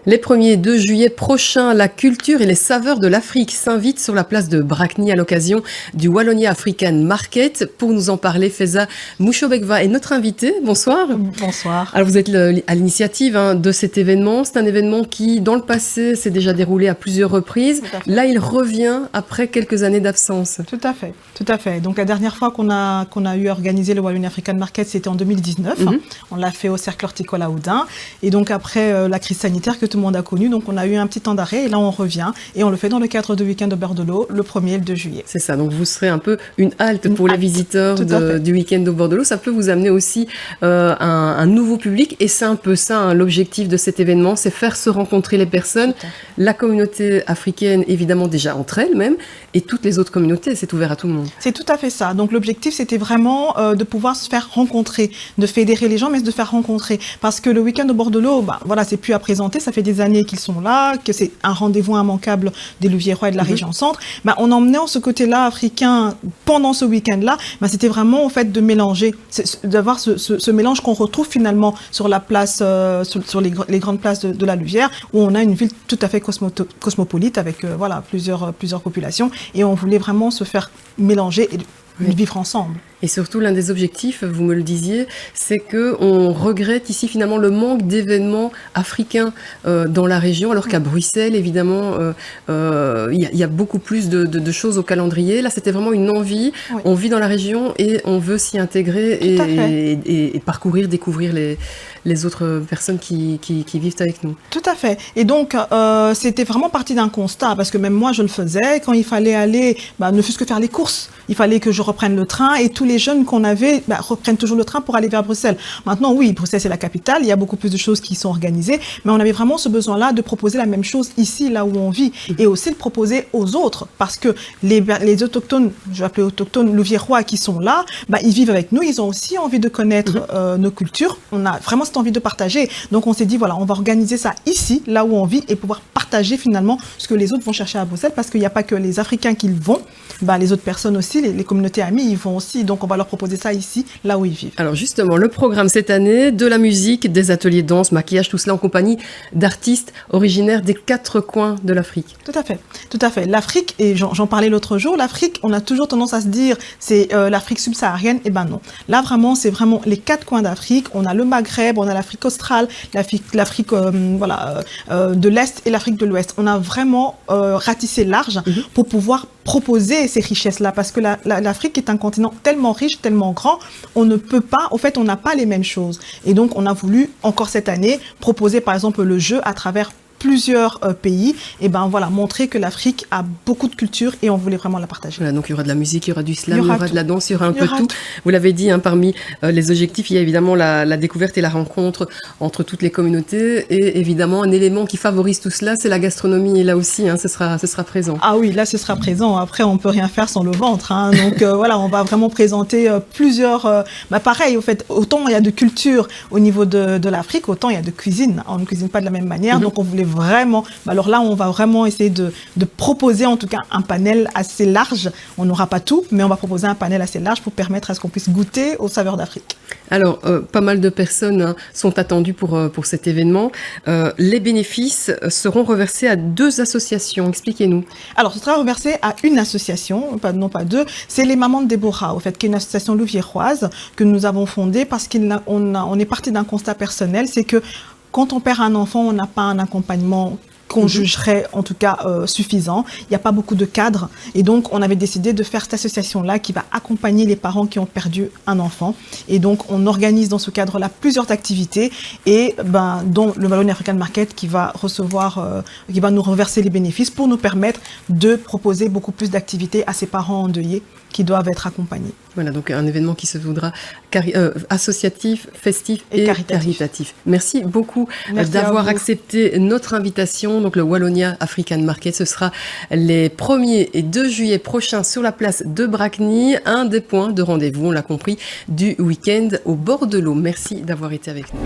Les 1er et 2 juillet prochains, la culture et les saveurs de l'Afrique s'invitent sur la place de Bracni à l'occasion du Wallonia African Market. Pour nous en parler, Feza Mouchobekva est notre invitée. Bonsoir. Bonsoir. Alors vous êtes à l'initiative de cet événement. C'est un événement qui, dans le passé, s'est déjà déroulé à plusieurs reprises. Là, il revient après quelques années d'absence. Tout à fait, tout à fait. Donc la dernière fois qu'on a eu organisé le Wallonia African Market, c'était en 2019. On l'a fait au Cercle Horticole à Oudin. Et donc après la crise sanitaire que tout le monde a connue, donc on a eu un petit temps d'arrêt et là on revient et on le fait dans le cadre du week-end au bord de l'eau le 1er et le 2 juillet. C'est ça, donc vous serez un peu une halte pour les visiteurs du week-end au bord de l'eau. Ça peut vous amener aussi un nouveau public et c'est un peu ça l'objectif de cet événement, c'est faire se rencontrer les personnes, la communauté africaine évidemment déjà entre elles même et toutes les autres communautés, c'est ouvert à tout le monde. C'est tout à fait ça, donc l'objectif c'était vraiment de pouvoir se faire rencontrer, de fédérer les gens mais de faire rencontrer parce que le week-end au bord de l'eau, voilà, c'est plus à présenter, ça fait des années qu'ils sont là, que c'est un rendez-vous immanquable des Louviérois et de la région centre. En emmenant ce côté-là africain pendant ce week-end-là, c'était vraiment au fait de mélanger, d'avoir ce mélange qu'on retrouve finalement sur la place, sur les grandes places de la Louvière, où on a une ville tout à fait cosmopolite avec plusieurs populations, et on voulait vraiment se faire mélanger et vivre ensemble. Et surtout, l'un des objectifs, vous me le disiez, c'est qu'on regrette ici finalement le manque d'événements africains dans la région, alors qu'à Bruxelles, évidemment, il y a beaucoup plus de choses au calendrier. Là, c'était vraiment une envie. Oui. On vit dans la région et on veut s'y intégrer et parcourir, découvrir les autres personnes qui vivent avec nous. Tout à fait. Et donc, c'était vraiment parti d'un constat, parce que même moi, je le faisais. Quand il fallait aller, ne fût-ce que faire les courses, il fallait que je reprenne le train et tous les jeunes qu'on avait reprennent toujours le train pour aller vers Bruxelles. Maintenant, oui, Bruxelles, c'est la capitale, il y a beaucoup plus de choses qui sont organisées, mais on avait vraiment ce besoin-là de proposer la même chose ici, là où on vit, et aussi de proposer aux autres, parce que les autochtones, je vais appeler autochtones louviérois qui sont là, ils vivent avec nous, ils ont aussi envie de connaître nos cultures, on a vraiment cette envie de partager. Donc on s'est dit, voilà, on va organiser ça ici, là où on vit, et pouvoir partager finalement ce que les autres vont chercher à Bruxelles, parce qu'il n'y a pas que les Africains qui vont, les autres personnes aussi, les communautés amies, ils vont aussi, donc on va leur proposer ça ici, là où ils vivent. Alors justement, le programme cette année, de la musique, des ateliers de danse, maquillage, tout cela en compagnie d'artistes originaires des 4 coins de l'Afrique. Tout à fait, tout à fait. L'Afrique, et j'en parlais l'autre jour, l'Afrique, on a toujours tendance à se dire, c'est l'Afrique subsaharienne, et non. Là vraiment, c'est vraiment les 4 coins d'Afrique. On a le Maghreb, on a l'Afrique australe, l'Afrique de l'Est et l'Afrique de l'Ouest. On a vraiment ratissé large pour pouvoir proposer ces richesses-là, parce que l'Afrique est un continent tellement riche, tellement grand, on ne peut pas, au fait, on n'a pas les mêmes choses. Et donc, on a voulu, encore cette année, proposer, par exemple, le jeu à travers plusieurs pays, et montrer que l'Afrique a beaucoup de culture et on voulait vraiment la partager. Voilà, donc il y aura de la musique, il y aura du slam, il y aura de la danse, il y aura un peu tout. Vous l'avez dit, parmi les objectifs, il y a évidemment la découverte et la rencontre entre toutes les communautés, et évidemment un élément qui favorise tout cela, c'est la gastronomie, et là aussi, ce sera présent. Ah oui, là ce sera présent, après on peut rien faire sans le ventre, donc on va vraiment présenter plusieurs, pareil, au fait, autant il y a de culture au niveau de l'Afrique, autant il y a de cuisine, on ne cuisine pas de la même manière, donc on voulait vraiment, alors là on va vraiment essayer de proposer en tout cas un panel assez large, on n'aura pas tout, mais on va proposer un panel assez large pour permettre à ce qu'on puisse goûter aux saveurs d'Afrique. Alors, pas mal de personnes sont attendues pour cet événement. Les bénéfices seront reversés à 2 associations, expliquez-nous. Alors, ce sera reversé à une association, non pas 2, c'est les Mamans de Déborah, au fait, qui est une association louviéroise que nous avons fondée parce qu'on est parti d'un constat personnel, c'est que quand on perd un enfant, on n'a pas un accompagnement qu'on jugerait en tout cas suffisant. Il n'y a pas beaucoup de cadres et donc on avait décidé de faire cette association-là qui va accompagner les parents qui ont perdu un enfant. Et donc on organise dans ce cadre-là plusieurs activités et dont le Wallonia African Market qui va nous reverser les bénéfices pour nous permettre de proposer beaucoup plus d'activités à ces parents endeuillés qui doivent être accompagnés. Voilà, donc un événement qui se voudra associatif, festif et caritatif. Merci beaucoup d'avoir accepté notre invitation. Donc le Wallonia African Market, ce sera les 1er et 2 juillet prochains sur la place de Bracni, un des points de rendez-vous, on l'a compris, du week-end au bord de l'eau. Merci d'avoir été avec nous.